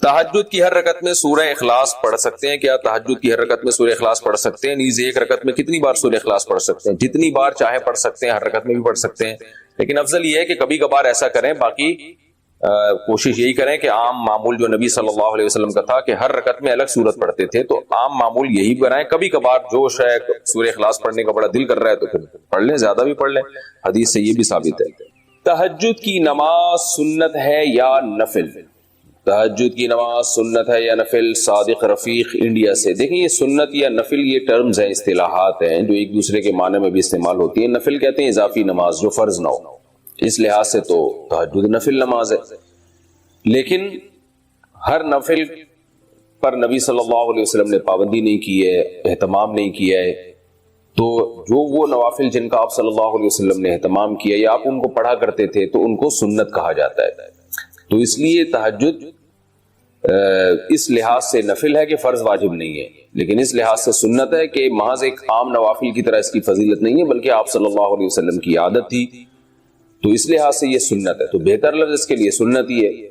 تہجد کی ہر رکعت میں سورہ اخلاص پڑھ سکتے ہیں کیا؟ تہجد کی ہر رکعت میں سورہ اخلاص پڑھ سکتے ہیں؟ نیز ایک رکعت میں کتنی بار سورہ اخلاص پڑھ سکتے ہیں؟ جتنی بار چاہے پڑھ سکتے ہیں، ہر رکعت میں بھی پڑھ سکتے ہیں، لیکن افضل یہ ہے کہ کبھی کبھار ایسا کریں. باقی کوشش یہی کریں کہ عام معمول جو نبی صلی اللہ علیہ وسلم کا تھا کہ ہر رکعت میں الگ سورت پڑھتے تھے، تو عام معمول یہی بنائیں. کبھی کبھار جوش ہے، سورہ اخلاص پڑھنے کا بڑا دل کر رہا ہے تو پھر پڑھ لیں، زیادہ بھی پڑھ لیں. حدیث سے یہ بھی ثابت ہے. تہجد کی نماز سنت ہے یا نفل؟ تہجد کی نماز سنت ہے یا نفل؟ صادق رفیق انڈیا سے. دیکھیں یہ سنت یا نفل یہ ٹرمز ہیں، اصطلاحات ہیں جو ایک دوسرے کے معنی میں بھی استعمال ہوتی ہیں. نفل کہتے ہیں اضافی نماز جو فرض نہ ہو، اس لحاظ سے تو تہجد نفل نماز ہے. لیکن ہر نفل پر نبی صلی اللہ علیہ وسلم نے پابندی نہیں کی ہے، اہتمام نہیں کیا ہے. تو جو وہ نوافل جن کا آپ صلی اللہ علیہ وسلم نے اہتمام کیا یا آپ ان کو پڑھا کرتے تھے تو ان کو سنت کہا جاتا ہے. تو اس لیے تہجد اس لحاظ سے نفل ہے کہ فرض واجب نہیں ہے، لیکن اس لحاظ سے سنت ہے کہ محض ایک عام نوافل کی طرح اس کی فضیلت نہیں ہے، بلکہ آپ صلی اللہ علیہ وسلم کی عادت تھی، تو اس لحاظ سے یہ سنت ہے. تو بہتر لفظ اس کے لیے سنت ہی ہے،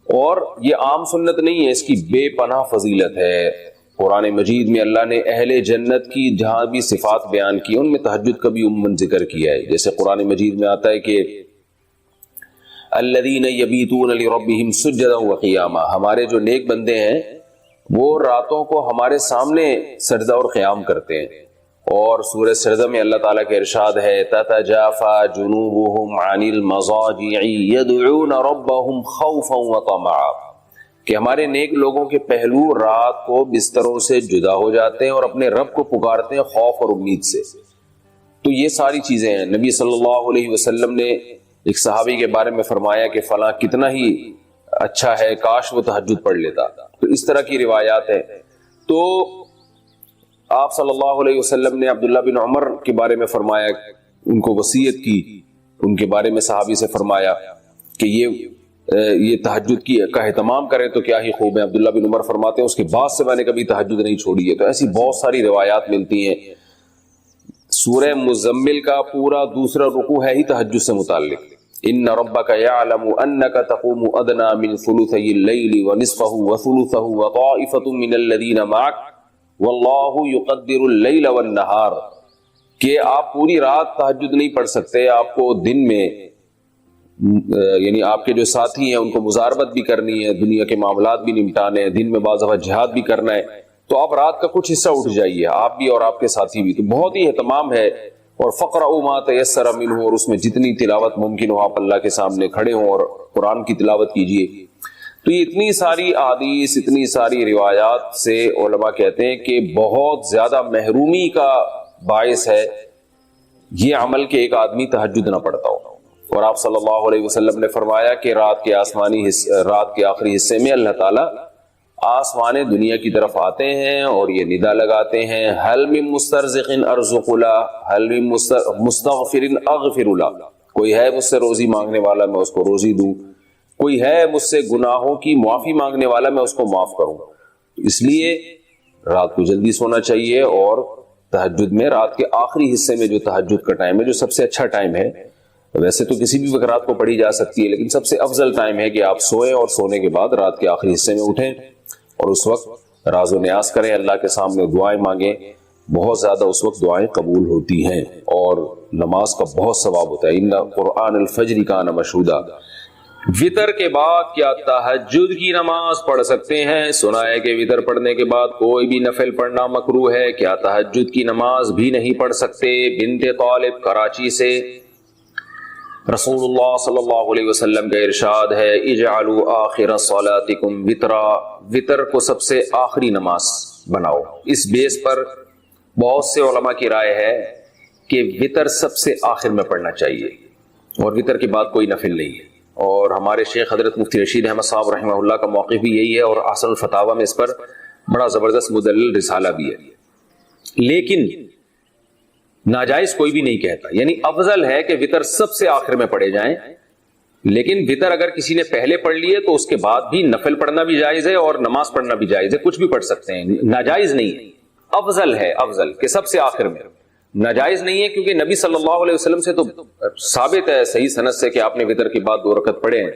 اور یہ عام سنت نہیں ہے، اس کی بے پناہ فضیلت ہے. قرآن مجید میں اللہ نے اہل جنت کی جہاں بھی صفات بیان کی ان میں تہجد کا بھی عموماً ذکر کیا ہے. جیسے قرآن مجید میں آتا ہے کہ الذین یبیتون لربہم سجدا وقیاما، ہمارے جو نیک بندے ہیں وہ راتوں کو ہمارے سامنے سجدہ اور قیام کرتے ہیں. اور سورہ سجدہ میں اللہ تعالیٰ کا ارشاد ہے تتجافى جنوبهم عن المضاجع يدعون ربهم خوفا وطمعا، کہ ہمارے نیک لوگوں کے پہلو رات کو بستروں سے جدا ہو جاتے ہیں اور اپنے رب کو پکارتے ہیں خوف اور امید سے. تو یہ ساری چیزیں ہیں. نبی صلی اللہ علیہ وسلم نے ایک صحابی کے بارے میں فرمایا کہ فلاں کتنا ہی اچھا ہے، کاش وہ تہجد پڑھ لیتا. تو اس طرح کی روایات ہیں. تو آپ صلی اللہ علیہ وسلم نے عبداللہ بن عمر کے بارے میں فرمایا، ان کو وصیت کی، ان کے بارے میں صحابی سے فرمایا کہ یہ تہجد کا اہتمام کرے تو کیا ہی خوب ہے. عبداللہ بن عمر فرماتے ہیں اس کے بعد سے میں نے کبھی تہجد نہیں چھوڑی ہے. تو ایسی بہت ساری روایات ملتی ہیں. سورہ مزمل کا پورا دوسرا رکوع ہے ہی تہجد سے متعلق. ان ربک یعلم انک تقوم ادنی من ثلثی اللیل ونصفہ وثلثہ وطائفۃ من الذین معک واللہ یقدر اللیل والنہار، کہ آپ پوری رات تہجد نہیں پڑھ سکتے، آپ کو دن میں یعنی آپ کے جو ساتھی ہیں ان کو مزاربت بھی کرنی ہے، دنیا کے معاملات بھی نمٹانے ہیں، دن میں بعض دفعہ جہاد بھی کرنا ہے، تو آپ رات کا کچھ حصہ اٹھ جائیے، آپ بھی اور آپ کے ساتھی بھی. تو بہت ہی اہتمام ہے. اور فقرؤوا ما تیسر منہ، اور اس میں جتنی تلاوت ممکن ہو آپ اللہ کے سامنے کھڑے ہوں اور قرآن کی تلاوت کیجیے. تو یہ اتنی ساری احادیث، اتنی ساری روایات سے علماء کہتے ہیں کہ بہت زیادہ محرومی کا باعث ہے یہ عمل کہ ایک آدمی تہجد نہ پڑھتا ہو. اور آپ صلی اللہ علیہ وسلم نے فرمایا کہ رات کے آخری حصے میں اللہ تعالیٰ آسمان دنیا کی طرف آتے ہیں اور یہ ندا لگاتے ہیں حل من مسترزق ارزق له، حل من مستغفر اغفر له، کوئی ہے مجھ سے روزی مانگنے والا میں اس کو روزی دوں، کوئی ہے مجھ سے گناہوں کی معافی مانگنے والا میں اس کو معاف کروں. اس لیے رات کو جلدی سونا چاہیے، اور تہجد میں رات کے آخری حصے میں جو تہجد کا ٹائم ہے جو سب سے اچھا ٹائم ہے، ویسے تو کسی بھی وقت رات کو پڑھی جا سکتی ہے، لیکن سب سے افضل ٹائم ہے کہ آپ سوئیں اور سونے کے بعد رات کے آخری حصے میں اٹھیں اور اس وقت راز و نیاز کریں، اللہ کے سامنے دعائیں مانگیں. بہت زیادہ اس وقت دعائیں قبول ہوتی ہیں اور نماز کا بہت ثواب ہوتا ہے. ان قرآن الفجر کان مشہودا. وطر کے بعد کیا تہجد کی نماز پڑھ سکتے ہیں؟ سنا ہے کہ وطر پڑھنے کے بعد کوئی بھی نفل پڑھنا مکروہ ہے، کیا تہجد کی نماز بھی نہیں پڑھ سکتے؟ بنت طالب کراچی سے. رسول اللہ صلی اللہ علیہ وسلم کا ارشاد ہے اجعلوا آخر صلاتکم وطرا، وطر کو سب سے آخری نماز بناؤ. اس بیس پر بہت سے علماء کی رائے ہے کہ وطر سب سے آخر میں پڑھنا چاہیے اور وطر کے بعد کوئی نفل نہیں ہے. اور ہمارے شیخ حضرت مفتی رشید احمد صاحب رحمہ اللہ کا موقف بھی یہی ہے، اور احسن الفتاوی میں اس پر بڑا زبردست مدلل رسالہ بھی ہے. لیکن ناجائز کوئی بھی نہیں کہتا، یعنی افضل ہے کہ وطر سب سے آخر میں پڑھے جائیں، لیکن وطر اگر کسی نے پہلے پڑھ لیے تو اس کے بعد بھی نفل پڑھنا بھی جائز ہے اور نماز پڑھنا بھی جائز ہے، کچھ بھی پڑھ سکتے ہیں، ناجائز نہیں ہے. افضل ہے، افضل کہ سب سے آخر میں. ناجائز نہیں ہے کیونکہ نبی صلی اللہ علیہ وسلم سے تو ثابت ہے صحیح سند سے کہ آپ نے وطر کے بعد 2 رکعت پڑھے ہیں.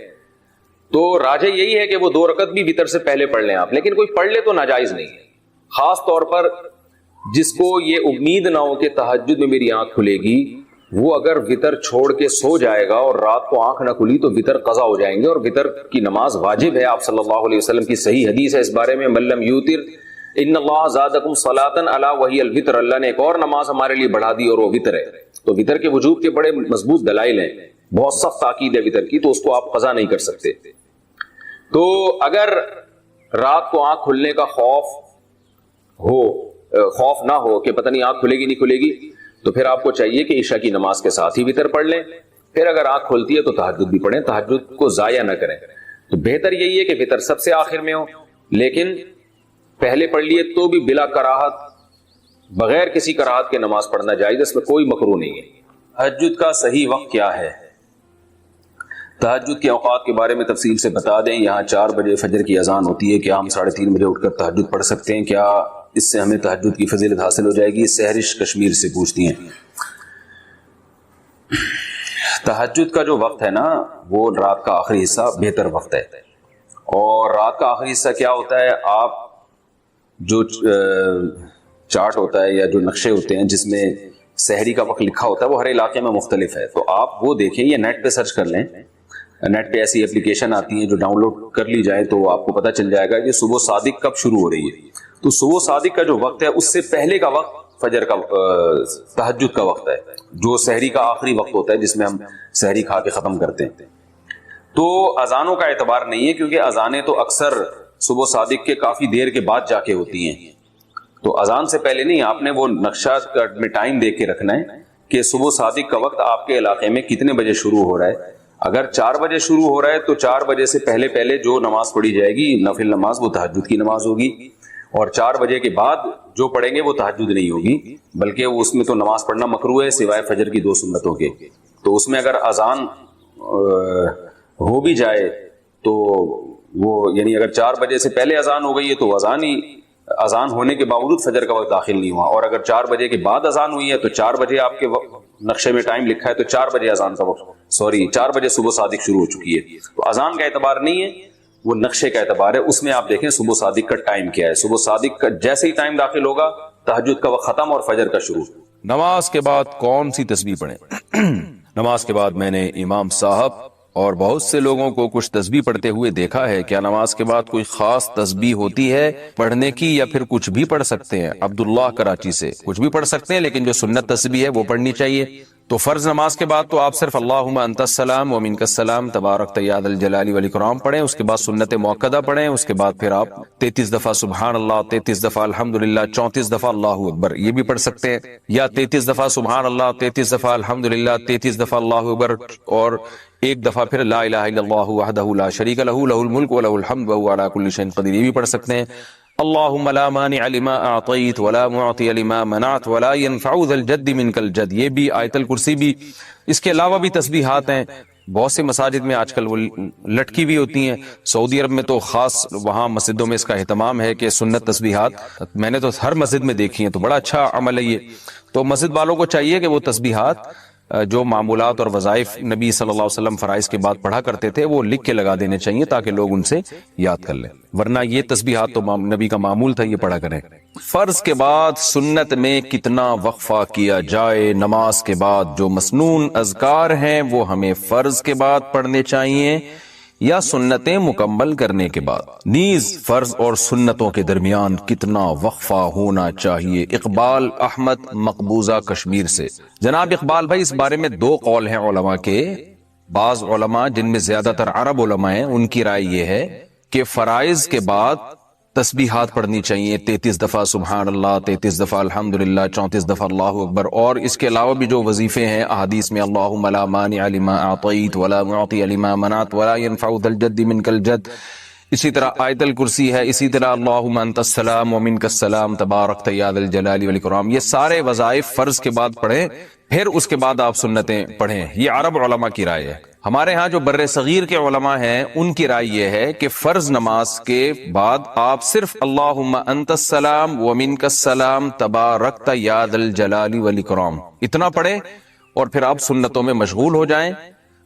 تو راجح یہی ہے کہ وہ 2 رکعت بھی وتر سے پہلے پڑھ لیں آپ، لیکن کوئی پڑھ لے تو ناجائز نہیں ہے. خاص طور پر جس کو یہ امید نہ ہو کہ تہجد میں میری آنکھ کھلے گی، وہ اگر وتر چھوڑ کے سو جائے گا اور رات کو آنکھ نہ کھلی تو وتر قضا ہو جائیں گے، اور وتر کی نماز واجب ہے. آپ صلی اللہ علیہ وسلم کی صحیح حدیث ہے اس بارے میں، من لم یوتر ان اللہ زادکم صلاۃ الا وہی الوتر، اللہ نے ایک اور نماز ہمارے لیے بڑھا دی اور وہ وتر ہے. تو وتر کے وجوب کے بڑے مضبوط دلائل ہیں، بہت سخت تاکید ہے وتر کی، تو اس کو آپ قضا نہیں کر سکتے. تو اگر رات کو آنکھ کھلنے کا خوف نہ ہو کہ پتہ نہیں آنکھ کھلے گی نہیں کھلے گی، تو پھر آپ کو چاہیے کہ عشاء کی نماز کے ساتھ ہی وتر پڑھ لیں. پھر اگر آنکھ کھلتی ہے تو تہجد بھی پڑھیں، تہجد کو ضائع نہ کریں. تو بہتر یہی ہے کہ وتر سب سے آخر میں ہو، لیکن پہلے پڑھ لیے تو بھی بلا کراہت، بغیر کسی کراہت کے نماز پڑھنا جائز، اس میں کوئی مکروہ نہیں ہے. تہجد کا صحیح وقت کیا ہے؟ تہجد کے اوقات کے بارے میں تفصیل سے بتا دیں. یہاں 4 بجے فجر کی اذان ہوتی ہے، کیا ہم 3:30 بجے اٹھ کر تہجد پڑھ سکتے ہیں؟ کیا اس سے ہمیں تہجد کی فضیلت حاصل ہو جائے گی؟ سہرش کشمیر سے پوچھتی ہیں. تہجد کا جو وقت ہے نا، وہ رات کا آخری حصہ بہتر وقت ہے. اور رات کا آخری حصہ کیا ہوتا ہے، آپ جو چارٹ ہوتا ہے یا جو نقشے ہوتے ہیں جس میں سحری کا وقت لکھا ہوتا ہے، وہ ہر علاقے میں مختلف ہے. تو آپ وہ دیکھیں یا نیٹ پہ سرچ کر لیں، نیٹ پہ ایسی اپلیکیشن آتی ہیں جو ڈاؤن لوڈ کر لی جائیں تو آپ کو پتہ چل جائے گا کہ صبح صادق کب شروع ہو رہی ہے. تو صبح صادق کا جو وقت ہے اس سے پہلے کا وقت فجر کا تہجد کا وقت ہے، جو سحری کا آخری وقت ہوتا ہے جس میں ہم سحری کھا کے ختم کرتے ہیں. تو اذانوں کا اعتبار نہیں ہے، کیونکہ اذانیں تو اکثر صبح صادق کے کافی دیر کے بعد جا کے ہوتی ہیں. تو اذان سے پہلے نہیں، آپ نے وہ نقشہ میں ٹائم دیکھ کے رکھنا ہے کہ صبح صادق کا وقت آپ کے علاقے میں کتنے بجے شروع ہو رہا ہے. اگر 4 بجے شروع ہو رہا ہے تو 4 بجے سے پہلے جو نماز پڑھی جائے گی نفل نماز، وہ تہجد کی نماز ہوگی. اور 4 بجے کے بعد جو پڑھیں گے وہ تہجد نہیں ہوگی، بلکہ اس میں تو نماز پڑھنا مکروہ ہے سوائے فجر کی 2 سنتوں کے. تو اس میں اگر اذان ہو بھی جائے تو وہ یعنی اگر 4 بجے سے پہلے اذان ہو گئی ہے تو اذان ہونے کے باوجود فجر کا وقت داخل نہیں ہوا. اور اگر 4 بجے کے بعد اذان ہوئی ہے تو 4 بجے آپ کے نقشے میں ٹائم لکھا ہے تو 4 بجے اذان کا وقت 4 بجے صبح صادق شروع ہو چکی ہے. تو اذان کا اعتبار نہیں ہے، وہ نقشے کا اعتبار ہے. اس میں آپ دیکھیں صبح صادق کا ٹائم کیا ہے. صبح صادق کا جیسے ہی ٹائم داخل ہوگا تہجد کا وقت ختم اور فجر کا شروع. نماز کے بعد کون سی تسبیح پڑھیں؟ نماز کے بعد میں نے امام صاحب اور بہت سے لوگوں کو کچھ تسبیح پڑھتے ہوئے دیکھا ہے. کیا نماز کے بعد کوئی خاص تسبیح ہوتی ہے پڑھنے کی، یا پھر کچھ بھی پڑھ سکتے ہیں؟ عبداللہ کراچی سے. کچھ بھی پڑھ سکتے ہیں، لیکن جو سنت تسبیح ہے وہ پڑھنی چاہیے. تو فرض نماز کے بعد تو آپ صرف اللہم انت السلام و منک السلام تبارک یا ذا الجلال والاکرام پڑھیں. اس کے بعد سنت موقدہ پڑھیں. اس کے بعد پھر آپ 33 دفعہ سبحان اللہ، 33 دفعہ الحمدللہ، 34 دفعہ اللہ اکبر یہ بھی پڑھ سکتے ہیں. یا 33 دفعہ سبحان اللہ، 33 دفعہ الحمدللہ، 33 دفعہ اللہ اکبر، اور 1 دفعہ پھر لا الہ الا اللہ وحدہ لا شریک لہ لہ الملک ولہ الحمد وہو علی کل شیء قدیر یہ بھی پڑھ سکتے ہیں. اللہم لا مانع لما اعطیت ولا معطی لما منعت ولا ينفع ذا الجد منک الجد یہ بھی، آیت الکرسی بھی. اس کے علاوہ بھی تسبیحات ہیں. بہت سے مساجد میں آج کل وہ لٹکی بھی ہوتی ہیں. سعودی عرب میں تو خاص وہاں مسجدوں میں اس کا اہتمام ہے کہ سنت تسبیحات میں نے تو ہر مسجد میں دیکھی ہیں. تو بڑا اچھا عمل ہے یہ. تو مسجد والوں کو چاہیے کہ وہ تسبیحات جو معمولات اور وظائف نبی صلی اللہ علیہ وسلم فرائض کے بعد پڑھا کرتے تھے وہ لکھ کے لگا دینے چاہیے تاکہ لوگ ان سے یاد کر لیں. ورنہ یہ تسبیحات تو نبی کا معمول تھا، یہ پڑھا کریں. فرض کے بعد سنت میں کتنا وقفہ کیا جائے؟ نماز کے بعد جو مسنون اذکار ہیں وہ ہمیں فرض کے بعد پڑھنے چاہیے یا سنتیں مکمل کرنے کے بعد؟ نیز فرض اور سنتوں کے درمیان کتنا وقفہ ہونا چاہیے؟ اقبال احمد مقبوضہ کشمیر سے. جناب اقبال بھائی، اس بارے میں 2 قول ہیں علماء کے. بعض علماء جن میں زیادہ تر عرب علماء ہیں ان کی رائے یہ ہے کہ فرائض کے بعد تسبیحات پڑھنی چاہیے. 33 دفعہ سبحان اللہ، 33 دفعہ الحمدللہ، 34 دفعہ اللہ اکبر. اور اس کے علاوہ بھی جو وظیفے ہیں احادیث میں، اللہم لا مانع لما اعطیت ولا معطی لما منعت ولا ينفع ذا الجد منک الجد. اسی طرح آیت الکرسی ہے. اسی طرح اللہم انت السلام و منک السلام تبارک یا ذا الجلال والاکرام. یہ سارے وظائف فرض کے بعد پڑھیں، پھر اس کے بعد آپ سنتیں پڑھیں. یہ عرب علماء کی رائے ہے. ہمارے ہاں جو بر صغیر کے علماء ہیں ان کی رائے یہ ہے کہ فرض نماز کے بعد آپ صرف اللہم انت السلام و منک السلام تبارکت یا ذا الجلال والاکرام اتنا پڑھیں، اور پھر آپ سنتوں میں مشغول ہو جائیں.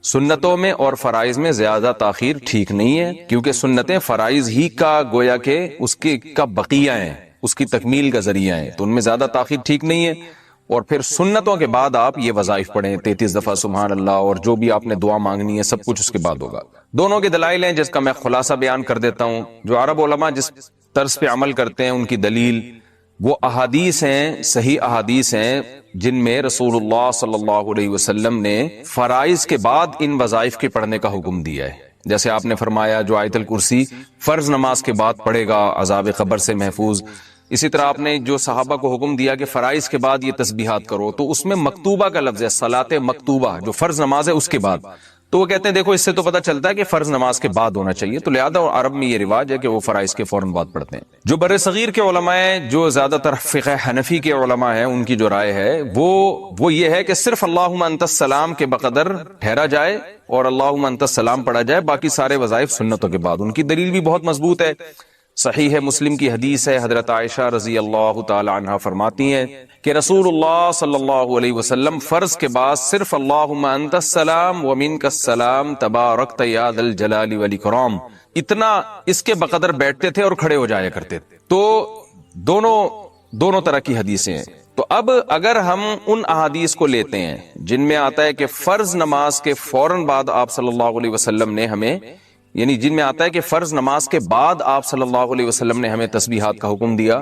سنتوں میں اور فرائض میں زیادہ تاخیر ٹھیک نہیں ہے، کیونکہ سنتیں فرائض ہی کا گویا کہ اس کے کا بقیہ ہیں، اس کی تکمیل کا ذریعہ ہیں، تو ان میں زیادہ تاخیر ٹھیک نہیں ہے۔ اور پھر سنتوں کے بعد آپ یہ وظائف پڑھیں، 33 دفعہ سبحان اللہ، اور جو بھی آپ نے دعا مانگنی ہے سب کچھ اس کے بعد ہوگا۔ دونوں کے دلائل ہیں جس کا میں خلاصہ بیان کر دیتا ہوں۔ جو عرب علماء جس طرز پہ عمل کرتے ہیں ان کی دلیل وہ احادیث ہیں، صحیح احادیث ہیں، جن میں رسول اللہ صلی اللہ علیہ وسلم نے فرائض کے بعد ان وظائف کے پڑھنے کا حکم دیا ہے۔ جیسے آپ نے فرمایا جو آیت الکرسی فرض نماز کے بعد پڑھے گا عذاب قبر سے محفوظ۔ اسی طرح آپ نے جو صحابہ کو حکم دیا کہ فرائض کے بعد یہ تسبیحات کرو، تو اس میں مکتوبہ کا لفظ ہے، صلاۃ مکتوبہ، جو فرض نماز ہے اس کے بعد۔ تو وہ کہتے ہیں دیکھو اس سے تو پتہ چلتا ہے کہ فرض نماز کے بعد ہونا چاہیے، تو لہذا عرب میں یہ رواج ہے کہ وہ فرائض کے فوراً بعد پڑھتے ہیں۔ جو بر صغیر کے علماء ہیں، جو زیادہ تر فقہ حنفی کے علماء ہیں، ان کی جو رائے ہے وہ یہ ہے کہ صرف اللہم انت السلام کے بقدر ٹھہرا جائے اور اللہم انت السلام پڑھا جائے، باقی سارے وظائف سنتوں کے بعد۔ ان کی دلیل بھی بہت مضبوط ہے، صحیح ہے، مسلم کی حدیث ہے، حضرت عائشہ رضی اللہ تعالی عنہا فرماتی ہیں کہ رسول اللہ صلی اللہ علیہ وسلم فرض کے بعد صرف اللہم انت السلام ومنک السلام تبارکت یا ذا الجلال والاکرام اتنا اس کے بقدر بیٹھتے تھے اور کھڑے ہو جایا کرتے تھے۔ تو دونوں طرح کی حدیثیں ہیں۔ تو اب اگر ہم ان احادیث کو لیتے ہیں جن میں آتا ہے کہ فرض نماز کے فوراً بعد آپ صلی اللہ علیہ وسلم نے ہمیں، یعنی جن میں آتا ہے کہ فرض نماز کے بعد آپ صلی اللہ علیہ وسلم نے ہمیں تسبیحات کا حکم دیا،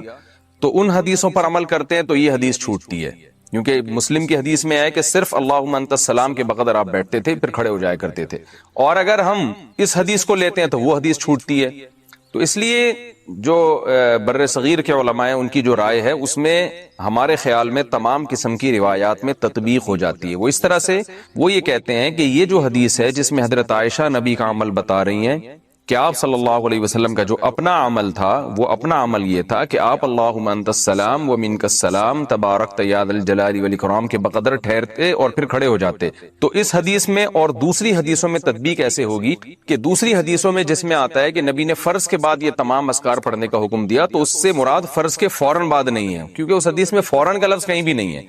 تو ان حدیثوں پر عمل کرتے ہیں تو یہ حدیث چھوٹتی ہے، کیونکہ مسلم کی حدیث میں ہے کہ صرف اللہم انت السلام کے بقدر آپ بیٹھتے تھے پھر کھڑے ہو جایا کرتے تھے، اور اگر ہم اس حدیث کو لیتے ہیں تو وہ حدیث چھوٹتی ہے۔ تو اس لیے جو بر صغیر کے علماء ہیں ان کی جو رائے ہے اس میں ہمارے خیال میں تمام قسم کی روایات میں تطبیق ہو جاتی ہے۔ وہ اس طرح سے وہ یہ کہتے ہیں کہ یہ جو حدیث ہے جس میں حضرت عائشہ نبی کا عمل بتا رہی ہیں کہ آپ صلی اللہ علیہ وسلم کا جو اپنا عمل تھا، وہ اپنا عمل یہ تھا کہ آپ اللہم انت السلام ومنک السلام تبارکت یا ذا الجلال والاکرام کے بقدر ٹھہرتے اور پھر کھڑے ہو جاتے۔ تو اس حدیث میں اور دوسری حدیثوں میں تطبیق ایسے ہوگی کہ دوسری حدیثوں میں جس میں آتا ہے کہ نبی نے فرض کے بعد یہ تمام اذکار پڑھنے کا حکم دیا، تو اس سے مراد فرض کے فوراً بعد نہیں ہے، کیونکہ اس حدیث میں فوراً کا لفظ کہیں بھی نہیں ہے،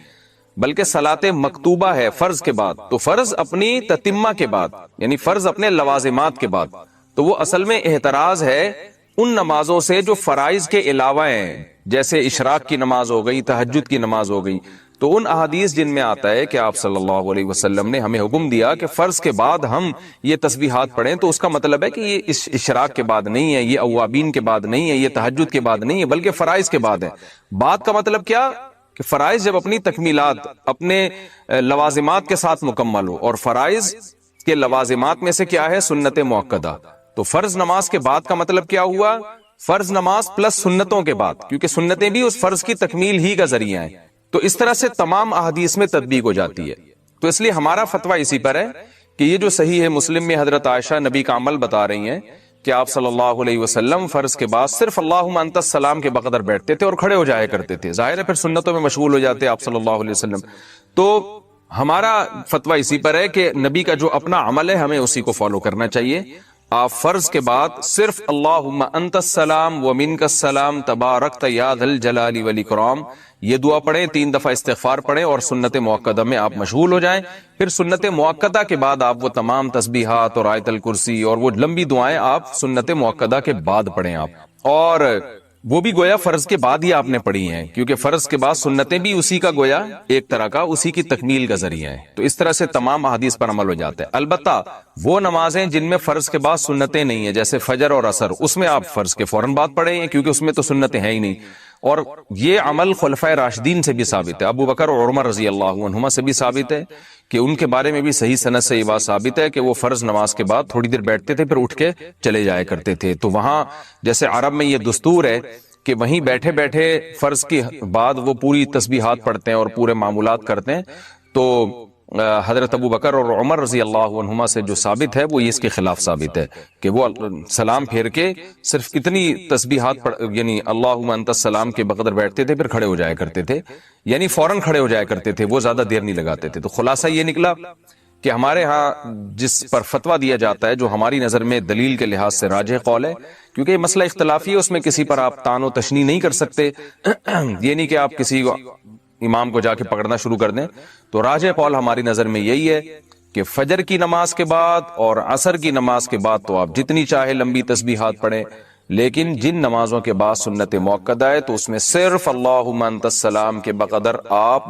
بلکہ صلاۃ مکتوبہ ہے فرض کے بعد۔ تو فرض اپنی تتمہ کے بعد، یعنی فرض اپنے لوازمات کے بعد۔ تو وہ اصل میں احتراز ہے ان نمازوں سے جو فرائض کے علاوہ ہیں، جیسے اشراق کی نماز ہو گئی، تہجد کی نماز ہو گئی۔ تو ان احادیث جن میں آتا ہے کہ آپ صلی اللہ علیہ وسلم نے ہمیں حکم دیا کہ فرض کے بعد ہم یہ تسبیحات پڑھیں، تو اس کا مطلب ہے کہ یہ اشراق کے بعد نہیں ہے، یہ اوابین کے بعد نہیں ہے، یہ تہجد کے بعد نہیں ہے، بلکہ فرائض کے بعد ہے۔ بعد کا مطلب کیا کہ فرائض جب اپنی تکمیلات، اپنے لوازمات کے ساتھ مکمل ہو، اور فرائض کے لوازمات میں سے کیا ہے؟ سنت مؤکدہ۔ تو فرض نماز کے بعد کا مطلب کیا ہوا؟ فرض نماز پلس سنتوں کے بعد، کیونکہ سنتیں بھی اس فرض کی تکمیل ہی کا ذریعہ ہیں۔ تو اس طرح سے تمام احادیث میں تطبیق ہو جاتی ہے۔ تو اس لیے ہمارا فتویٰ اسی پر ہے کہ یہ جو صحیح ہے، مسلم میں حضرت عائشہ نبی کا عمل بتا رہی ہیں کہ آپ صلی اللہ علیہ وسلم فرض کے بعد صرف اللہم انت السلام کے بقدر بیٹھتے تھے اور کھڑے ہو جایا کرتے تھے۔ ظاہر ہے پھر سنتوں میں مشغول ہو جاتے آپ صلی اللہ علیہ وسلم۔ تو ہمارا فتویٰ اسی پر ہے کہ نبی کا جو اپنا عمل ہے ہمیں اسی کو فالو کرنا چاہیے۔ آپ فرض کے بعد صرف اللہم انت السلام ومنک السلام تبارکت یا ذا الجلال والاکرام یہ دعا پڑھیں، 3 دفعہ استغفار پڑھیں، اور سنت مؤکدہ میں آپ مشغول ہو جائیں۔ پھر سنت مؤکدہ کے بعد آپ وہ تمام تسبیحات اور آیت الکرسی اور وہ لمبی دعائیں آپ سنت مؤکدہ کے بعد پڑھیں آپ، اور وہ بھی گویا فرض کے بعد ہی آپ نے پڑھی ہیں، کیونکہ فرض کے بعد سنتیں بھی اسی کا گویا ایک طرح کا اسی کی تکمیل کا ذریعہ ہے۔ تو اس طرح سے تمام احادیث پر عمل ہو جاتا ہے۔ البتہ وہ نمازیں جن میں فرض کے بعد سنتیں نہیں ہیں، جیسے فجر اور عصر، اس میں آپ فرض کے فوراً بعد پڑھیں ہیں، کیونکہ اس میں تو سنتیں ہیں ہی نہیں۔ اور یہ عمل خلفائے راشدین سے بھی ثابت ہے، ابو بکر اور عمر رضی اللہ عنہما سے بھی ثابت ہے کہ ان کے بارے میں بھی صحیح سند سے یہ بات ثابت ہے کہ وہ فرض نماز کے بعد تھوڑی دیر بیٹھتے تھے پھر اٹھ کے چلے جایا کرتے تھے۔ تو وہاں جیسے عرب میں یہ دستور ہے کہ وہیں بیٹھے بیٹھے فرض کے بعد وہ پوری تسبیحات پڑھتے ہیں اور پورے معمولات کرتے ہیں، تو حضرت ابو بکر اور عمر رضی اللہ عنہما سے جو ثابت ہے وہ اس کے خلاف ثابت ہے کہ وہ سلام پھیر کے صرف اتنی تسبیحات یعنی اللہم انت السلام کے بقدر بیٹھتے تھے پھر کھڑے ہو جایا کرتے تھے، یعنی فوراً کھڑے ہو جایا کرتے تھے، وہ زیادہ دیر نہیں لگاتے تھے۔ تو خلاصہ یہ نکلا کہ ہمارے ہاں جس پر فتویٰ دیا جاتا ہے، جو ہماری نظر میں دلیل کے لحاظ سے راجح قول ہے، کیونکہ یہ مسئلہ اختلافی ہے، اس میں کسی پر آپ تان و تشنیع نہیں کر سکتے، یہ نہیں کہ آپ کسی امام کو جا کے پکڑنا شروع کر دیں۔ تو راجح قول ہماری نظر میں یہی ہے کہ فجر کی نماز کے بعد اور عصر کی نماز کے بعد تو آپ جتنی چاہے لمبی تسبیحات پڑھیں، لیکن جن نمازوں کے بعد سنت موقدہ ہے تو اس میں صرف اللہم انت السلام کے بقدر آپ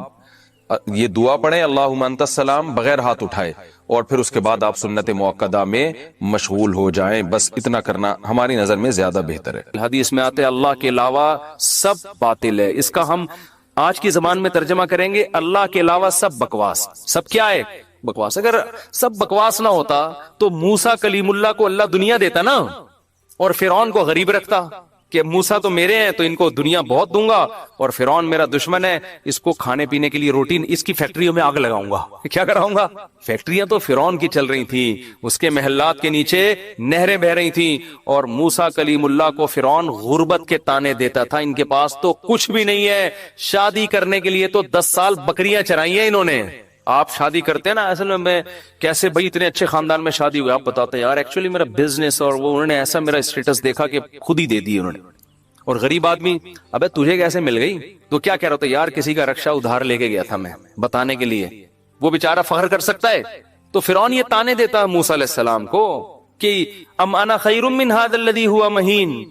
یہ دعا پڑھیں، اللہم انت السلام، بغیر ہاتھ اٹھائے، اور پھر اس کے بعد آپ سنت موقدہ میں مشغول ہو جائیں. بس اتنا کرنا ہماری نظر میں زیادہ بہتر ہے. حدیث میں آتے اللہ کے علاوہ سب باطل ہے. اس کا ہم آج کی زبان میں ترجمہ کریں گے اللہ کے علاوہ سب بکواس. سب کیا ہے؟ بکواس. اگر سب بکواس نہ ہوتا تو موسیٰ کلیم اللہ کو اللہ دنیا دیتا نا، اور فرعون کو غریب رکھتا کہ موسیٰ تو میرے ہیں تو ان کو دنیا بہت دوں گا، اور فرعون میرا دشمن ہے، اس کو کھانے پینے کے لیے روٹی، اس کی فیکٹریوں میں آگ لگاؤں گا. کیا کراؤں گا؟ فیکٹریاں تو فرعون کی چل رہی تھیں، اس کے محلات کے نیچے نہریں بہ رہی تھیں، اور موسیٰ کلیم اللہ کو فرعون غربت کے تانے دیتا تھا. ان کے پاس تو کچھ بھی نہیں ہے، شادی کرنے کے لیے تو 10 سال بکریاں چرائی ہیں انہوں نے. آپ شادی کرتے ہیں نا، اصل میں کیسے بھائی اتنے اچھے خاندان میں شادی ہوئی، آپ بتاتے ہیں یار ایکچولی میرا بزنس، اور وہ انہوں نے ایسا میرا اسٹیٹس دیکھا کہ خود ہی دے دی انہوں نے. اور غریب آدمی ابے تجھے کیسے مل گئی؟ تو کیا کہہ رہا تھا یار کسی کا رکشہ ادھار لے کے گیا تھا میں بتانے کے لیے. وہ بیچارہ فخر کر سکتا ہے؟ تو فرعون یہ تانے دیتا موسیٰ علیہ السلام کو کہ ام انا خیر من ھذا الذی ھوا مہین،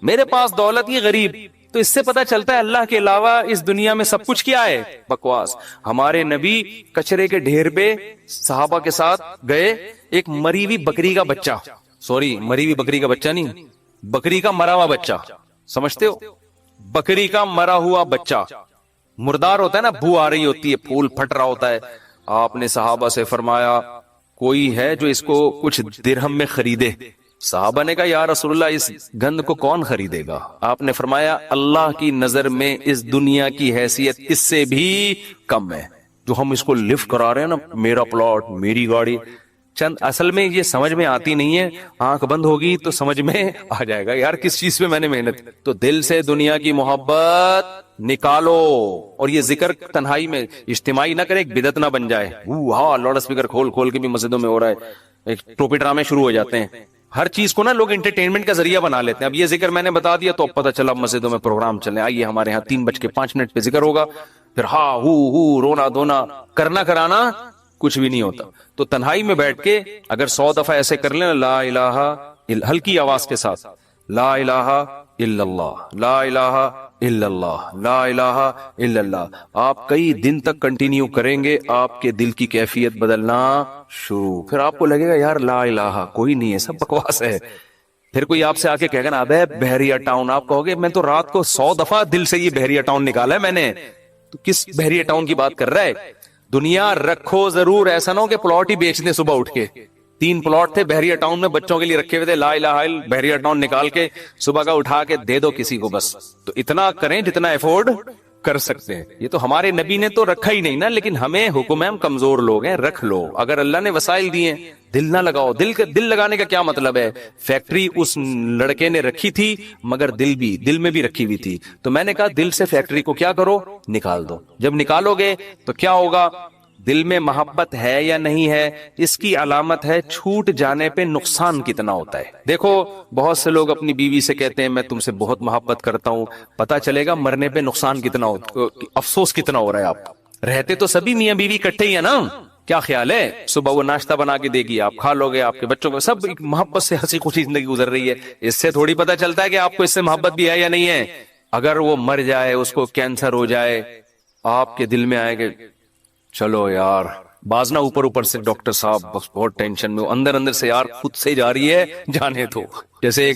میرے پاس دولت یہ غریب. تو اس سے پتہ چلتا ہے اللہ کے علاوہ اس دنیا میں سب کچھ کیا ہے؟ بکواس. ہمارے نبی کچرے کے ڈھیر پہ صحابہ کے ساتھ گئے، ایک مری ہوئی بکری کا بچہ، سوری مری ہوئی بکری کا بچہ نہیں، بکری کا مرا ہوا بچہ، سمجھتے ہو؟ بکری کا مرا ہوا بچہ مردار ہوتا ہے نا، بو آ رہی ہوتی ہے، پھول پھٹ رہا ہوتا ہے. آپ نے صحابہ سے فرمایا کوئی ہے جو اس کو کچھ درہم میں خریدے؟ صحابہ نے کہا یا رسول اللہ اس گند کو کون خریدے گا؟ آپ نے فرمایا اللہ کی نظر میں اس دنیا کی حیثیت اس سے بھی کم ہے. جو ہم اس کو لفٹ کرا رہے ہیں نا، میرا پلاٹ، میری گاڑی، چند اصل میں یہ سمجھ میں آتی نہیں ہے. آنکھ بند ہوگی تو سمجھ میں آ جائے گا یار کس چیز پہ میں نے محنت. تو دل سے دنیا کی محبت نکالو، اور یہ ذکر تنہائی میں اجتماعی نہ کرے، ایک بدعت نہ بن جائے. ہاں لاؤڈ اسپیکر کھول کھول کے بھی مسجدوں میں ہو رہا ہے، ایک ٹوپی ڈرامے شروع ہو جاتے ہیں. ہر چیز کو نا لوگ انٹرٹینمنٹ کا ذریعہ بنا لیتے ہیں. اب یہ ذکر میں نے بتا دیا تو اب پتہ چلا مسجدوں میں پروگرام چلے، آئیے ہمارے ہاں 3:05 پہ ذکر ہوگا، پھر ہاں ہو رونا دھونا کرنا کرانا کچھ بھی نہیں ہوتا. تو تنہائی میں بیٹھ کے اگر 100 دفعہ ایسے کر لیں لا الہ، ہلکی آواز کے ساتھ، لا الہ الا اللہ، لا الہ الا اللہ، لا الہ الا اللہ، آپ کئی دن تک کنٹینیو کریں گے، آپ کے دل کی کیفیت بدلنا شروع. پھر آپ کو لگے گا یار لا الہ کوئی نہیں ہے، سب بکواس ہے. پھر کوئی آپ سے آ کے کہے گا نا ابے بحریہ ٹاؤن، آپ کہو گے میں تو رات کو 100 دفعہ دل سے یہ بحریہ ٹاؤن نکالا ہے میں نے. تو کس بحریہ ٹاؤن کی بات کر رہا ہے؟ دنیا رکھو ضرور، ایسا نہ ہو کہ پلاٹ ہی بیچ دیں صبح اٹھ کے. 3 پلاٹ تھے بحریہ ٹاؤن میں بچوں کے لیے رکھے ہوئے تھے، لا الہ الا بحریہ ٹاؤن نکال کے صبح کا اٹھا کے دے دو کسی کو. بس تو اتنا کریں جتنا افورڈ کر سکتے ہیں. یہ تو ہمارے نبی نے تو رکھا ہی نہیں نا، لیکن ہمیں حکم ہے، ہم کمزور لوگ ہیں، رکھ لو. اگر اللہ نے وسائل دیے ہیں دل نہ لگاؤ. دل لگانے کا کیا مطلب ہے؟ فیکٹری اس لڑکے نے رکھی تھی مگر دل میں بھی رکھی ہوئی تھی. تو میں نے کہا دل سے فیکٹری کو کیا کرو؟ نکال دو. جب نکالو گے تو کیا ہوگا؟ دل میں محبت ہے یا نہیں ہے، اس کی علامت ہے چھوٹ جانے پہ نقصان کتنا ہوتا ہے. دیکھو بہت سے لوگ اپنی بیوی سے کہتے ہیں میں تم سے بہت محبت کرتا ہوں، پتا چلے گا مرنے پہ نقصان کتنا ہوتا، افسوس کتنا ہو رہا ہے. آپ رہتے تو سبھی میاں بیوی اکٹھے ہی ہیں نا، کیا خیال ہے؟ صبح وہ ناشتہ بنا کے دے گی، آپ کھا لو گے، آپ کے بچوں کو سب محبت سے ہنسی خوشی زندگی گزر رہی ہے. اس سے تھوڑی پتا چلتا ہے کہ آپ کو اس سے محبت بھی ہے یا نہیں ہے. اگر وہ مر جائے، اس کو کینسر ہو جائے، آپ کے دل میں آئے کہ چلو یار بازنا اوپر سے ڈاکٹر صاحب بہت ٹینشن میں، اندر سے یار خود سے جا رہی ہے جانے تو. جیسے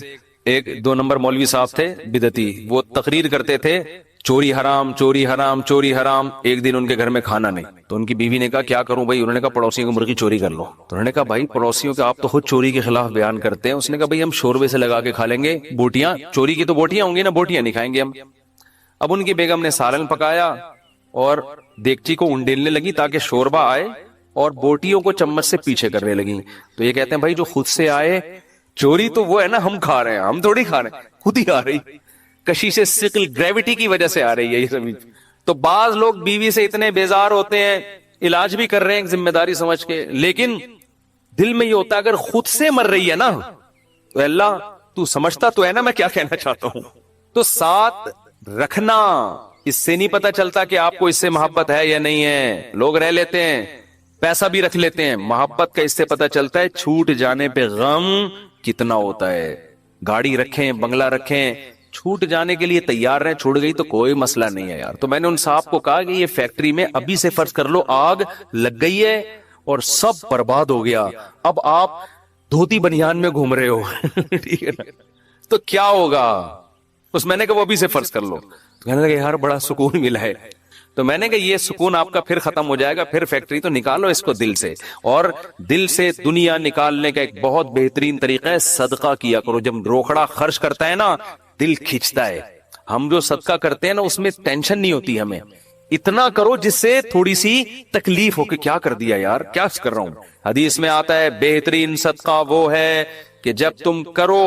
ایک 2 نمبر مولوی صاحب تھے بدعتی، وہ تقریر کرتے تھے چوری حرام چوری حرام چوری حرام. ایک دن ان کے گھر میں کھانا نہیں تو ان کی بیوی نے کہا کیا کروں بھائی؟ انہوں نے کہا پڑوسیوں کو مرغی چوری کر لو. تو انہوں نے کہا بھائی پڑوسیوں کے آپ تو خود چوری کے خلاف بیان کرتے ہیں. اس نے کہا بھائی ہم شوربے سے لگا کے کھا لیں گے، بوٹیاں چوری کی تو بوٹیاں ہوں گی نا، بوٹیاں نہیں کھائیں گے ہم. اب ان کی بیگم نے سالن پکایا اور دیگچی کو انڈیلنے لگی تاکہ شوربہ آئے، اور بوٹیوں کو چمچ سے پیچھے کرنے لگی. تو یہ کہتے ہیں بھائی جو خود سے آئے چوری تو وہ ہے نا، ہم کھا رہے ہیں، ہم تھوڑی کھا رہے ہیں، خود ہی آ رہی. کشش ثقل گریوٹی کی وجہ سے آ رہی ہے یہ سب. تو بعض لوگ بیوی سے اتنے بیزار ہوتے ہیں، علاج بھی کر رہے ہیں ذمہ داری سمجھ کے، لیکن دل میں یہ ہوتا ہے اگر خود سے مر رہی ہے نا تو اللہ تو سمجھتا تو ہے نا میں کیا کہنا چاہتا ہوں. تو ساتھ رکھنا، اس سے نہیں پتا چلتا کہ آپ کو اس سے محبت ہے یا نہیں ہے. لوگ رہ لیتے ہیں پیسہ بھی رکھ لیتے ہیں. محبت کا اس سے پتہ چلتا ہے چھوٹ جانے پہ غم کتنا ہوتا ہے. گاڑی رکھیں, بنگلہ رکھیں, چھوٹ جانے کے لیے تیار رہیں, چھوٹ گئی تو کوئی مسئلہ نہیں ہے یار. تو میں نے ان صاحب کو کہا کہ یہ فیکٹری میں ابھی سے فرض کر لو آگ لگ گئی ہے اور سب برباد ہو گیا, اب آپ دھوتی بنیان میں گھوم رہے ہو ٹھیک ہے نا, تو کیا ہوگا. اس میں نے کہا وہ ابھی سے فرض کر لو. کہنے لگے یار بڑا سکون ملا ہے. تو میں نے کہا یہ سکون آپ کا پھر ختم ہو جائے گا, پھر فیکٹری تو نکالو اس کو دل سے. اور دل سے دنیا نکالنے کا ایک بہت بہترین طریقہ ہے صدقہ کیا کرو. جب روکڑا خرچ کرتا ہے نا دل کھینچتا ہے. ہم جو صدقہ کرتے ہیں نا اس میں ٹینشن نہیں ہوتی ہمیں. اتنا کرو جس سے تھوڑی سی تکلیف ہو کہ کیا کر دیا یار, کیا کر رہا ہوں. حدیث میں آتا ہے بہترین صدقہ وہ ہے کہ جب تم کرو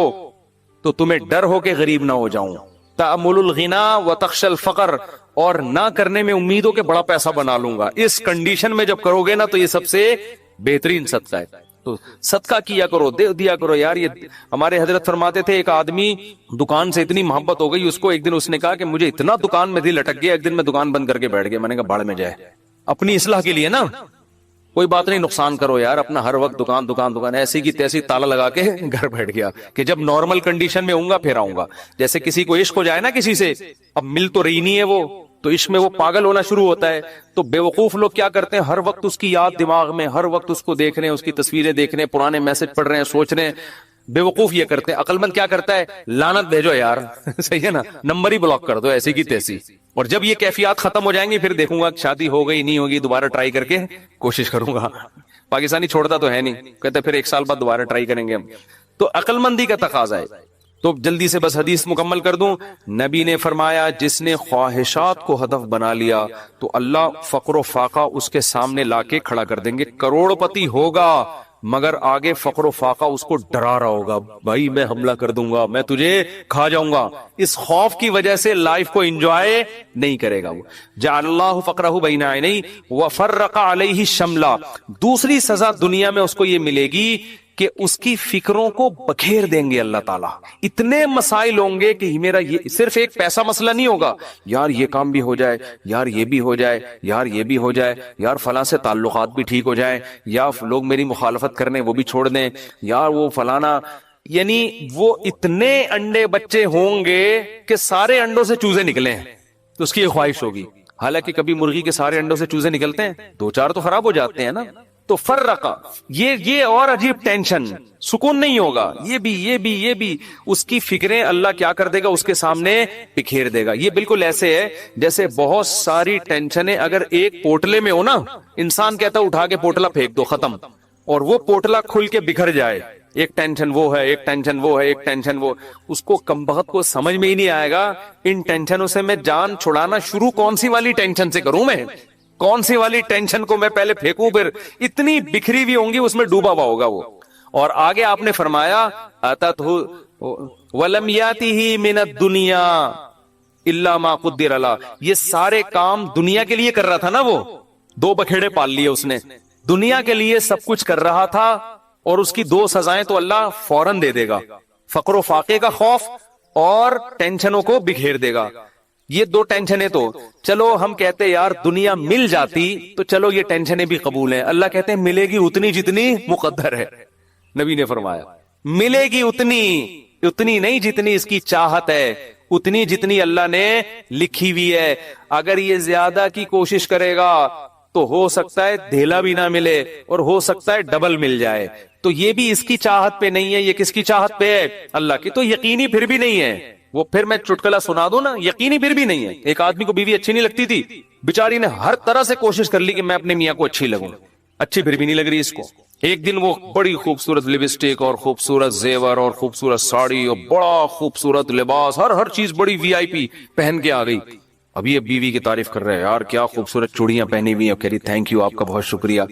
تو تمہیں ڈر ہو کہ غریب نہ ہو جاؤں. تأمل الغنا وتخش الفقر, اور نہ کرنے میں امید ہو کہ بڑا پیسہ بنا لوں گا. اس کنڈیشن میں جب کرو گے نا تو یہ سب سے بہترین صدقہ ہے. تو صدقہ کیا کرو, دے دیا کرو یار. یہ ہمارے حضرت فرماتے تھے ایک آدمی دکان سے اتنی محبت ہو گئی اس کو, ایک دن اس نے کہا کہ مجھے اتنا دکان میں دل اٹک گیا, ایک دن میں دکان بند کر کے بیٹھ گیا. میں نے کہا باڑ میں جائے, اپنی اصلاح کے لیے نا, کوئی بات نہیں نقصان کرو یار اپنا, ہر وقت دکان دکان دکان ایسی کی تیسی تالا لگا کے گھر بیٹھ گیا کہ جب نارمل کنڈیشن میں ہوں گا پھر آؤں گا. جیسے کسی کو عشق ہو جائے نا کسی سے, اب مل تو رہی نہیں ہے وہ, تو عشق میں وہ پاگل ہونا شروع ہوتا ہے. تو بیوقوف لوگ کیا کرتے ہیں, ہر وقت اس کی یاد دماغ میں, ہر وقت اس کو دیکھ رہے ہیں, اس کی تصویریں دیکھ رہے ہیں, پرانے میسج پڑھ رہے ہیں, سوچ رہے ہیں. بیوقوف یہ کرتے ہیں. عقل مند کیا کرتا ہے, لعنت بھیجو یار صحیح ہے نا, نمبر ہی بلاک کر دو ایسی کی تیسی. اور جب یہ کیفیات ختم ہو جائیں گی پھر دیکھوں گا شادی ہو گئی نہیں ہوگی, دوبارہ ٹرائی کر کے کوشش کروں گا. پاکستانی چھوڑتا تو ہے نہیں, کہتے پھر ایک سال بعد دوبارہ ٹرائی کریں گے ہم. تو عقل مندی کا تقاضا ہے. تو جلدی سے بس حدیث مکمل کر دوں. نبی نے فرمایا جس نے خواہشات کو ہدف بنا لیا تو اللہ فقر و فاقہ اس کے سامنے لا کے کھڑا کر دیں گے. کروڑ پتی ہوگا مگر آگے فقر و فاقہ اس کو ڈرا رہا ہوگا, بھائی میں حملہ کر دوں گا, میں تجھے کھا جاؤں گا. اس خوف کی وجہ سے لائف کو انجوائے نہیں کرے گا. وہ جعل اللہ فقرہ بین عینیہ وفرق علیہ شملا. دوسری سزا دنیا میں اس کو یہ ملے گی کہ اس کی فکروں کو بکھیر دیں گے اللہ تعالیٰ. اتنے مسائل ہوں گے کہ میرا یہ صرف ایک پیسہ مسئلہ نہیں ہوگا, یار یہ کام بھی ہو جائے, یار یہ بھی ہو جائے, یار یہ بھی ہو جائے, یار فلاں سے تعلقات بھی ٹھیک ہو جائیں, یا لوگ میری مخالفت کرنے وہ بھی چھوڑ دیں, یار وہ فلانا. یعنی وہ اتنے انڈے بچے ہوں گے کہ سارے انڈوں سے چوزے نکلیں, تو اس کی یہ خواہش ہوگی. حالانکہ کبھی مرغی کے سارے انڈوں سے چوزے نکلتے ہیں, دو چار تو خراب ہو جاتے ہیں نا. تو فرقہ یہ اور عجیب ٹینشن, سکون نہیں ہوگا. یہ بھی اس کی فکریں اللہ کیا کر دے گا, اس کے سامنے بکھیر دے گا. یہ بالکل ایسے ہے جیسے بہت ساری ٹینشنیں اگر ایک پوٹلے میں ہو نا, انسان کہتا ہے اٹھا کے پوٹلا پھینک دو, ختم. اور وہ پوٹلا کھل کے بکھر جائے, ایک ٹینشن وہ ہے, ایک ٹینشن وہ ہے, ایک ٹینشن وہ, اس کو کمبخت کو سمجھ میں ہی نہیں آئے گا ان ٹینشنوں سے میں جان چھڑانا شروع کون سی والی ٹینشن سے کروں, میں کون سی والی ٹینشن کو میں پہلے پھینکوں, پھر اتنی بکھری ہوئی ہوں گی اس میں ڈوبا ہوا ہوگا وہ. اور آگے آپ نے فرمایا اتت ولم یاتہ من الدنیا الا ما قدر له. یہ سارے کام دنیا کے لیے کر رہا تھا نا, وہ دو بکھیڑے پال لیے اس نے, دنیا کے لیے سب کچھ کر رہا تھا, اور اس کی دو سزائیں تو اللہ فوراً دے دے گا, فقر و فاقے کا خوف اور ٹینشنوں کو بکھیر دے گا. یہ دو ٹینشنیں تو چلو ہم کہتے یار دنیا مل جاتی تو چلو یہ ٹینشنیں بھی قبول ہیں. اللہ کہتے ہیں ملے گی اتنی جتنی مقدر ہے. نبی نے فرمایا ملے گی اتنی نہیں جتنی اس کی چاہت ہے, اتنی جتنی اللہ نے لکھی ہوئی ہے. اگر یہ زیادہ کی کوشش کرے گا تو ہو سکتا ہے دھیلا بھی نہ ملے, اور ہو سکتا ہے ڈبل مل جائے. تو یہ بھی اس کی چاہت پہ نہیں ہے, یہ کس کی چاہت پہ ہے, اللہ کی. تو یقینی پھر بھی نہیں ہے وہ, پھر میں چٹکلا سنا دوں نا, یقینی پھر بھی نہیں ہے. ایک آدمی کو بیوی اچھی نہیں لگتی تھی, بیچاری نے ہر طرح سے کوشش کر لی کہ میں اپنے میاں کو اچھی لگوں, اچھی پھر بھی نہیں لگ رہی اس کو. ایک دن وہ بڑی خوبصورت لپسٹک اور خوبصورت زیور اور خوبصورت ساڑی اور بڑا خوبصورت لباس, ہر چیز بڑی وی آئی پی پہن کے آ گئی. ابھی یہ بیوی کی تعریف کر رہے ہیں, یار کیا خوبصورت چوڑیاں پہنی ہوئی ہیں, کہہ رہی تھینک یو آپ کا بہت شکریہ,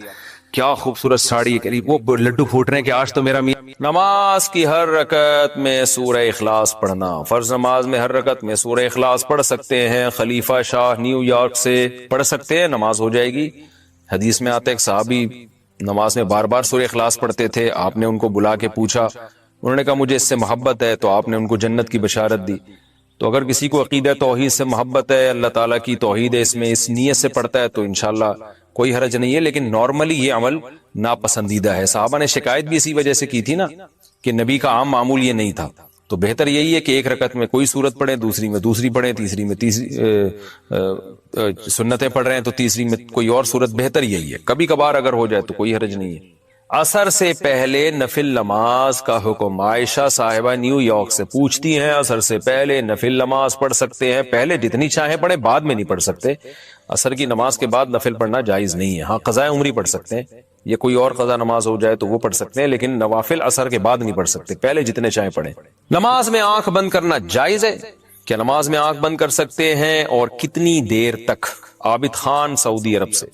کیا خوبصورت ساڑی, کہہ رہی وہ لڈو پھوٹ رہے ہیں کہ آج تو میرا میاں. نماز کی ہر رکعت میں سورہ اخلاص پڑھنا. فرض نماز میں ہر رکعت میں سورہ اخلاص پڑھ سکتے ہیں. خلیفہ شاہ نیو یارک سے پڑھ سکتے ہیں, نماز ہو جائے گی. حدیث میں آتا ہے ایک صحابی نماز میں بار بار سورہ اخلاص پڑھتے تھے. آپ نے ان کو بلا کے پوچھا, انہوں نے کہا مجھے اس سے محبت ہے, تو آپ نے ان کو جنت کی بشارت دی. تو اگر کسی کو عقیدہ توحید سے محبت ہے, اللہ تعالیٰ کی توحید ہے اس میں, اس نیت سے پڑھتا ہے, تو انشاءاللہ کوئی حرج نہیں ہے، لیکن نارملی یہ عمل ناپسندیدہ ہے۔ صحابہ نے شکایت بھی اسی وجہ سے کی تھی نا کہ نبی کا عام معمول یہ نہیں تھا، تو بہتر یہی ہے کہ ایک رکعت میں کوئی سورت پڑھیں، دوسری میں دوسری پڑھیں، تیسری میں تیسری سنتیں پڑھ رہے ہیں تو تیسری میں کوئی اور سورت، بہتر یہی ہے۔ کبھی کبھار اگر ہو جائے تو کوئی حرج نہیں ہے۔ عصر سے پہلے نفل نماز کا حکم۔ عائشہ صاحبہ نیو یارک سے پوچھتی ہیں عصر سے پہلے نفل نماز پڑھ سکتے ہیں؟ پہلے جتنی چاہیں پڑھیں، بعد میں نہیں پڑھ سکتے۔ عصر کی نماز کے بعد نفل پڑھنا جائز نہیں ہے۔ ہاں قضاء عمری پڑھ سکتے ہیں، یا کوئی اور قضا نماز ہو جائے تو وہ پڑھ سکتے ہیں، لیکن نوافل عصر کے بعد نہیں پڑھ سکتے، پہلے جتنے چاہیں پڑھیں۔ نماز میں آنکھ بند کرنا جائز ہے؟ کیا نماز میں آنکھ بند کر سکتے ہیں اور کتنی دیر تک؟ عابد خان سعودی عرب سے۔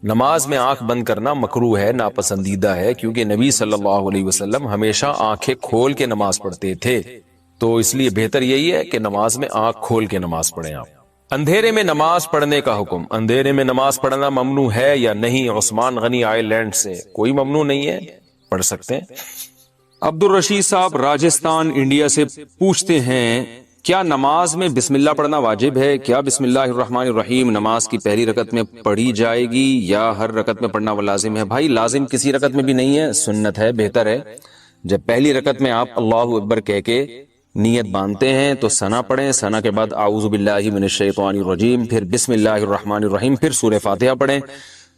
نماز میں آنکھ بند کرنا مکروہ ہے، ناپسندیدہ ہے، کیونکہ نبی صلی اللہ علیہ وسلم ہمیشہ آنکھیں کھول کے نماز پڑھتے تھے، تو اس لیے بہتر یہی ہے کہ نماز میں آنکھ کھول کے نماز پڑھیں آپ۔ اندھیرے میں نماز پڑھنے کا حکم۔ اندھیرے میں نماز پڑھنا ممنوع ہے یا نہیں؟ عثمان غنی آئر لینڈ سے۔ کوئی ممنوع نہیں ہے، پڑھ سکتے ہیں۔ عبد الرشید صاحب راجستھان انڈیا سے پوچھتے ہیں کیا نماز میں بسم اللہ پڑھنا واجب ہے؟ کیا بسم اللہ الرحمن الرحیم نماز کی پہلی رکعت میں پڑھی جائے گی یا ہر رکعت میں پڑھنا وہ لازم ہے؟ بھائی لازم کسی رکعت میں بھی نہیں ہے، سنت ہے، بہتر ہے جب پہلی رکعت میں آپ اللہ اکبر کہہ کے نیت باندھتے ہیں تو ثنا پڑھیں، ثنا کے بعد اعوذ باللہ من الشیطان الرجیم، پھر بسم اللہ الرحمن الرحیم، پھر سورہ فاتحہ پڑھیں۔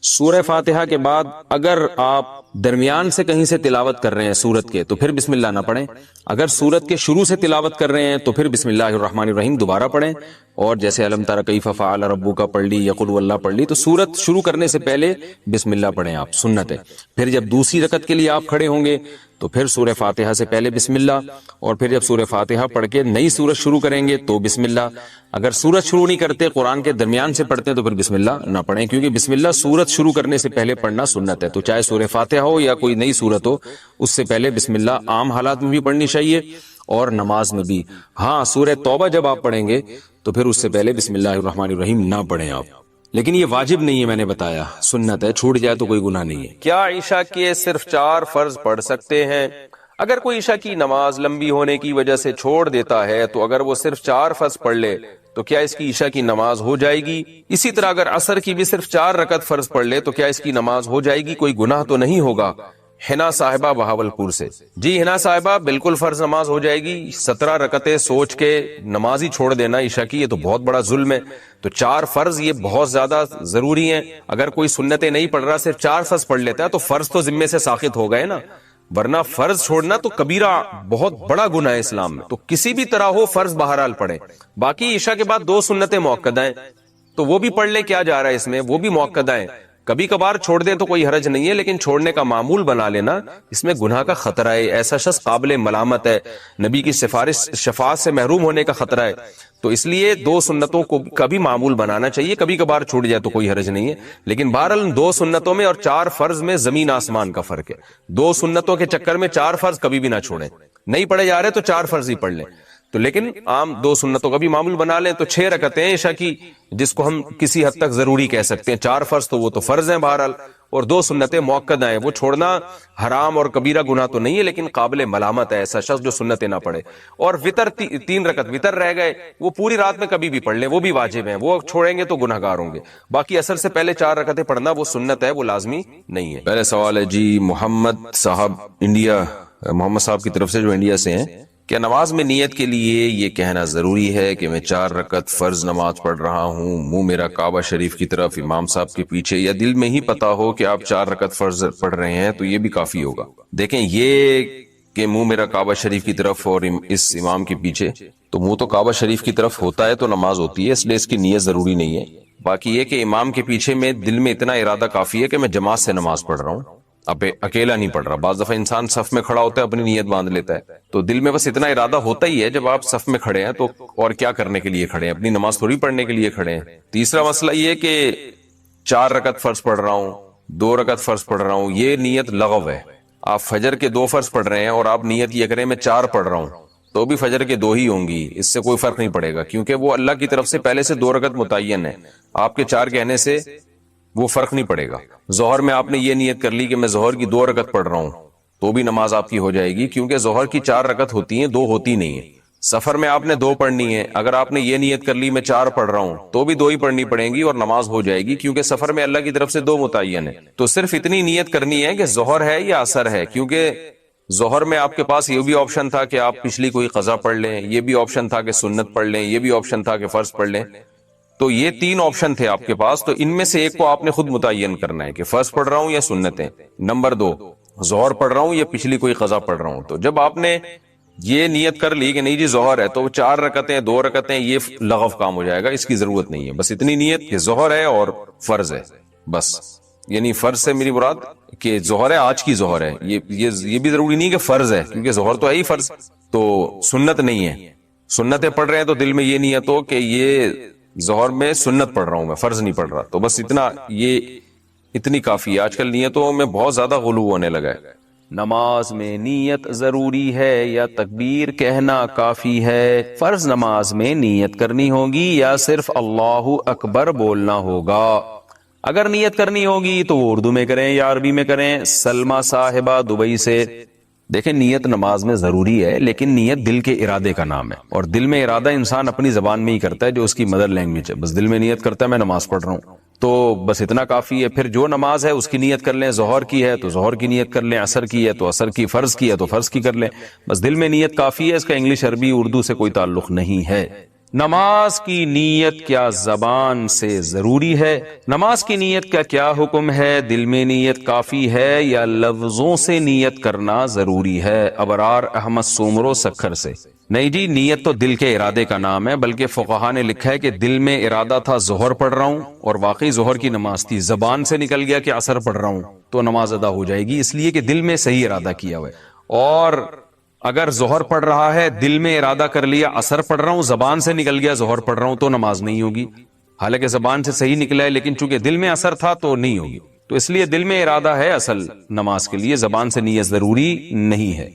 سورہ فاتحہ کے بعد اگر آپ درمیان سے کہیں سے تلاوت کر رہے ہیں سورت کے تو پھر بسم اللہ نہ پڑھیں، اگر سورت کے شروع سے تلاوت کر رہے ہیں تو پھر بسم اللہ الرحمن الرحیم دوبارہ پڑھیں، اور جیسے الم تر کیف فعل ربک پڑھ لی یا قل واللہ پڑھ لی، تو سورت شروع کرنے سے پہلے بسم اللہ پڑھیں آپ، سنت ہے۔ پھر جب دوسری رکعت کے لیے آپ کھڑے ہوں گے تو پھر سورہ فاتحہ سے پہلے بسم اللہ، اور پھر جب سورہ فاتحہ پڑھ کے نئی سورت شروع کریں گے تو بسم اللہ۔ اگر سورت شروع نہیں کرتے، قرآن کے درمیان سے پڑھتے ہیں تو پھر بسم اللہ نہ پڑھیں، کیونکہ بسم اللہ سورت شروع کرنے سے پہلے پڑھنا سنت ہے، تو چاہے سورہ فاتحہ ہو یا کوئی نئی سورت ہو، اس سے پہلے بسم اللہ عام حالات میں بھی پڑھنی چاہیے اور نماز میں بھی۔ ہاں سورہ توبہ جب آپ پڑھیں گے تو پھر اس سے پہلے بسم اللہ الرحمن الرحیم نہ پڑھیں آپ، لیکن یہ واجب نہیں ہے، میں نے بتایا سنت ہے، چھوٹ جائے تو کوئی گناہ نہیں ہے۔ کیا عشاء کے صرف 4 فرض پڑھ سکتے ہیں؟ اگر کوئی عشاء کی نماز لمبی ہونے کی وجہ سے چھوڑ دیتا ہے تو اگر وہ صرف 4 فرض پڑھ لے تو کیا اس کی عشاء کی نماز ہو جائے گی؟ اسی طرح اگر عصر کی بھی صرف 4 رکعت فرض پڑھ لے تو کیا اس کی نماز ہو جائے گی؟ کوئی گناہ تو نہیں ہوگا؟ حنا صاحبہ بہاولپور سے۔ جی حنا صاحبہ بالکل فرض نماز ہو جائے گی۔ 17 رکعتیں سوچ کے نماز ہی چھوڑ دینا عشاء کی، یہ تو بہت بڑا ظلم ہے، تو 4 فرض یہ بہت زیادہ ضروری ہیں۔ اگر کوئی سنتیں نہیں پڑھ رہا، صرف 4 فرض پڑھ لیتا ہے تو فرض تو ذمے سے ساقط ہو گئے نا، ورنہ فرض چھوڑنا تو کبیرہ بہت بڑا گناہ ہے اسلام میں، تو کسی بھی طرح ہو فرض بہرحال پڑھیں۔ باقی عشاء کے بعد 2 سنتیں مؤکدہ ہیں تو وہ بھی پڑھ لے، کیا جا رہا ہے اس میں، وہ بھی مؤکدہ ہیں، کبھی کبھار چھوڑ دیں تو کوئی حرج نہیں ہے، لیکن چھوڑنے کا معمول بنا لینا اس میں گناہ کا خطرہ ہے، ایسا شخص قابل ملامت ہے، نبی کی شفاعت سے محروم ہونے کا خطرہ ہے، تو اس لیے 2 سنتوں کو کبھی معمول بنانا چاہیے، کبھی کبھار چھوٹ جائے تو کوئی حرج نہیں ہے، لیکن بہرحال 2 سنتوں میں اور 4 فرض میں زمین آسمان کا فرق ہے۔ 2 سنتوں کے چکر میں 4 فرض کبھی بھی نہ چھوڑیں، نہیں پڑھے جا رہے تو 4 فرض ہی پڑھ لیں، تو لیکن عام 2 سنتوں کا بھی معمول بنا لیں تو 6 رکعتیں عشاء کی، جس کو ہم کسی حد تک ضروری کہہ سکتے ہیں۔ 4 فرض تو وہ تو فرض ہیں بہرحال، اور 2 سنتیں مؤکدہ ہیں، وہ چھوڑنا حرام اور کبیرہ گناہ تو نہیں ہے، لیکن قابل ملامت ہے ایسا شخص جو سنتیں نہ پڑھے۔ اور وتر 3 رکعت وتر رہ گئے، وہ پوری رات میں کبھی بھی پڑھ لیں، وہ بھی واجب ہیں، وہ چھوڑیں گے تو گناہ گار ہوں گے۔ باقی عصر سے پہلے 4 رکعتیں پڑھنا وہ سنت ہے، وہ لازمی نہیں ہے۔ پہلے سوال ہے جی محمد صاحب انڈیا، محمد صاحب کی طرف سے جو انڈیا سے ہیں، کیا نماز میں نیت کے لیے یہ کہنا ضروری ہے کہ میں 4 رکعت فرض نماز پڑھ رہا ہوں، منہ میرا کعبہ شریف کی طرف امام صاحب کے پیچھے، یا دل میں ہی پتا ہو کہ آپ 4 رکعت فرض پڑھ رہے ہیں تو یہ بھی کافی ہوگا؟ دیکھیں یہ کہ منہ میرا کعبہ شریف کی طرف اور اس امام کے پیچھے، تو منہ تو کعبہ شریف کی طرف ہوتا ہے تو نماز ہوتی ہے، اس لیے اس کی نیت ضروری نہیں ہے۔ باقی یہ کہ امام کے پیچھے میں دل میں اتنا ارادہ کافی ہے کہ میں جماعت سے نماز پڑھ رہا ہوں، اب اکیلا نہیں پڑھ رہا۔ بعض دفعہ انسان صف میں کھڑا ہوتا ہے اپنی نیت باندھ لیتا ہے، تو دل میں بس اتنا ارادہ ہوتا ہی ہے جب آپ صف میں کھڑے ہیں، تو اور کیا کرنے کے لیے کھڑے ہیں؟ اپنی نماز تھوڑی پڑھنے کے لیے کھڑے ہیں۔ تیسرا مسئلہ یہ کہ 4 رکعت فرض پڑھ رہا ہوں، 2 رکعت فرض پڑھ رہا ہوں، یہ نیت لغو ہے۔ آپ فجر کے 2 فرض پڑھ رہے ہیں اور آپ نیت یہ کریں میں 4 پڑھ رہا ہوں، تو بھی فجر کے 2 ہی ہوں گی، اس سے کوئی فرق نہیں پڑے گا، کیونکہ وہ اللہ کی طرف سے پہلے سے 2 رکعت متعین ہے، آپ کے 4 کہنے سے وہ فرق نہیں پڑے گا۔ ظہر میں آپ نے یہ نیت کر لی کہ میں ظہر کی 2 رکعت پڑھ رہا ہوں، تو بھی نماز آپ کی ہو جائے گی، کیونکہ ظہر کی 4 رکعت ہوتی ہیں، 2 ہوتی نہیں ہیں، سفر میں آپ نے 2 پڑھنی ہے، اگر آپ نے یہ نیت کر لی میں 4 پڑھ رہا ہوں تو بھی 2 ہی پڑھنی پڑیں گی اور نماز ہو جائے گی، کیونکہ سفر میں اللہ کی طرف سے 2 متعین ہے۔ تو صرف اتنی نیت کرنی ہے کہ ظہر ہے یا عصر ہے، کیونکہ ظہر میں آپ کے پاس یہ بھی آپشن تھا کہ آپ پچھلی کوئی قضا پڑھ لیں، یہ بھی آپشن تھا کہ سنت پڑھ لیں، یہ بھی آپشن تھا کہ فرض پڑھ لیں، تو یہ 3 آپشن تھے آپ کے پاس، تو ان میں سے ایک کو آپ نے خود متعین کرنا ہے کہ فرض پڑھ رہا ہوں یا سنتیں۔ نمبر 2، ظہر پڑھ رہا ہوں یا پچھلی کوئی قضا پڑھ رہا ہوں۔ تو جب آپ نے یہ نیت کر لی کہ نہیں جی ظہر ہے، تو 4 رکعتیں 2 رکعتیں یہ لغو کام ہو جائے گا، اس کی ضرورت نہیں ہے، بس اتنی نیت کہ ظہر ہے اور فرض ہے بس۔ یعنی فرض سے میری مراد کہ ظہر ہے، آج کی ظہر ہے، یہ بھی ضروری نہیں کہ فرض ہے، کیونکہ ظہر تو ہے ہی فرض، تو سنت نہیں ہے۔ سنتیں پڑھ رہے ہیں تو دل میں یہ نیت ہو کہ یہ ظہر میں سنت پڑھ رہا ہوں میں، فرض نہیں پڑھ رہا، تو بس اتنی کافی ہے۔ آج کل نیتوں میں بہت زیادہ غلو ہونے لگا ہے۔ نماز میں نیت ضروری ہے یا تکبیر کہنا کافی ہے؟ فرض نماز میں نیت کرنی ہوگی یا صرف اللہ اکبر بولنا ہوگا؟ اگر نیت کرنی ہوگی تو وہ اردو میں کریں یا عربی میں کریں۔ سلمہ صاحبہ دبئی سے، دیکھیں نیت نماز میں ضروری ہے، لیکن نیت دل کے ارادے کا نام ہے، اور دل میں ارادہ انسان اپنی زبان میں ہی کرتا ہے جو اس کی مدر لینگویج ہے، بس دل میں نیت کرتا ہے میں نماز پڑھ رہا ہوں، تو بس اتنا کافی ہے۔ پھر جو نماز ہے اس کی نیت کر لیں، ظہر کی ہے تو ظہر کی نیت کر لیں، عصر کی ہے تو عصر کی، فرض کی ہے تو فرض کی کر لیں، بس دل میں نیت کافی ہے، اس کا انگلش عربی اردو سے کوئی تعلق نہیں ہے۔ نماز کی نیت کیا زبان سے ضروری ہے؟ نماز کی نیت کا کیا حکم ہے؟ دل میں نیت کافی ہے یا لفظوں سے نیت کرنا ضروری ہے؟ ابرار احمد سومرو سکھر سے، نہیں جی نیت تو دل کے ارادے کا نام ہے، بلکہ فقہا نے لکھا ہے کہ دل میں ارادہ تھا ظہر پڑھ رہا ہوں اور واقعی ظہر کی نماز تھی، زبان سے نکل گیا کہ عصر پڑھ رہا ہوں تو نماز ادا ہو جائے گی، اس لیے کہ دل میں صحیح ارادہ کیا ہوا ہے۔ اور اگر ظہر پڑھ رہا ہے، دل میں ارادہ کر لیا عصر پڑھ رہا ہوں، زبان سے نکل گیا ظہر پڑھ رہا ہوں، تو نماز نہیں ہوگی، حالانکہ زبان سے صحیح نکلا ہے لیکن چونکہ دل میں عصر تھا تو نہیں ہوگی۔ تو اس لیے دل میں ارادہ ہے اصل نماز کے لیے، زبان سے نیت ضروری نہیں ہے۔